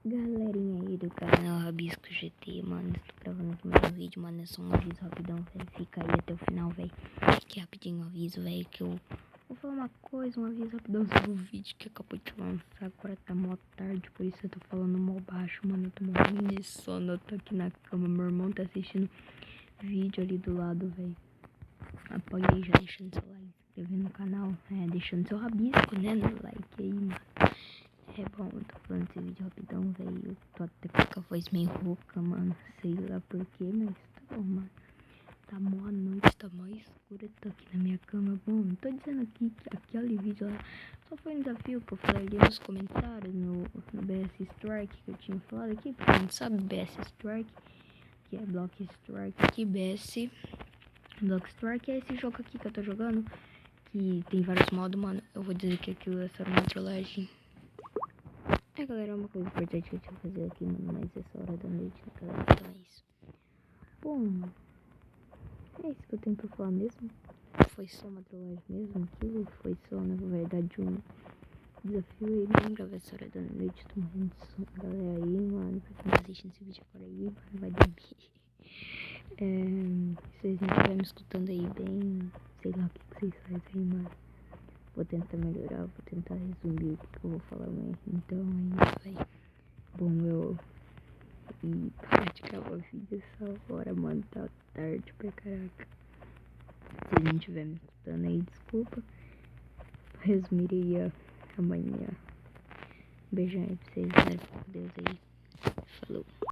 Galerinha aí do canal Rabisco GT, mano, estou gravando aqui mais um vídeo, mano, é só um aviso rapidão, velho, fica aí até o final, velho, que rapidinho um aviso, velho, que eu vou falar uma coisa, um aviso rapidão sobre o vídeo que acabou de lançar, agora tá mó tarde, por isso eu tô falando mó baixo, mano, eu tô morrendo de sono, eu tô aqui na cama, meu irmão tá assistindo vídeo ali do lado, velho, apoia aí, já deixando seu like, se inscrevendo no canal, deixando seu rabisco, né, no like aí, mano. É bom, eu tô falando esse vídeo rapidão, velho. Eu tô até com a voz meio rouca, mano. Sei lá porquê, mas tá bom, mano. Tá mó a noite, tá mó escura. Eu tô aqui na minha cama. Bom, tô dizendo aqui que aquele vídeo lá só foi um desafio que eu falei ali nos comentários no BS Strike que eu tinha falado aqui. Pra quem não sabe, BS Strike, que é Block Strike aqui, BS Block Strike é esse jogo aqui que eu tô jogando, que tem vários modos, mano. Eu vou dizer que aquilo é só uma trollagem. Galera, uma coisa importante que eu tinha que fazer aqui, mano, mas essa hora da noite, né, galera? Então é isso. Bom, é isso que eu tenho pra falar mesmo. Foi só uma trollagem mesmo, aquilo foi só, na verdade, um desafio aí, não gravar essa hora da noite, tô morrendo de sono, galera aí, mano, pra quem tá assistindo esse vídeo agora aí, mano, vai dormir. Se vocês não estiverem me escutando aí bem, sei lá o que vocês fazem aí, mano. Vou tentar melhorar, vou tentar resumir o que eu vou falar amanhã. Então é isso, velho. Bom, e parar de gravar vídeo essa hora, mano, tá tarde pra caraca. Se vocês não estiver me escutando aí, desculpa. Resumiria amanhã. Beijão aí pra vocês, né? Com Deus aí. Falou.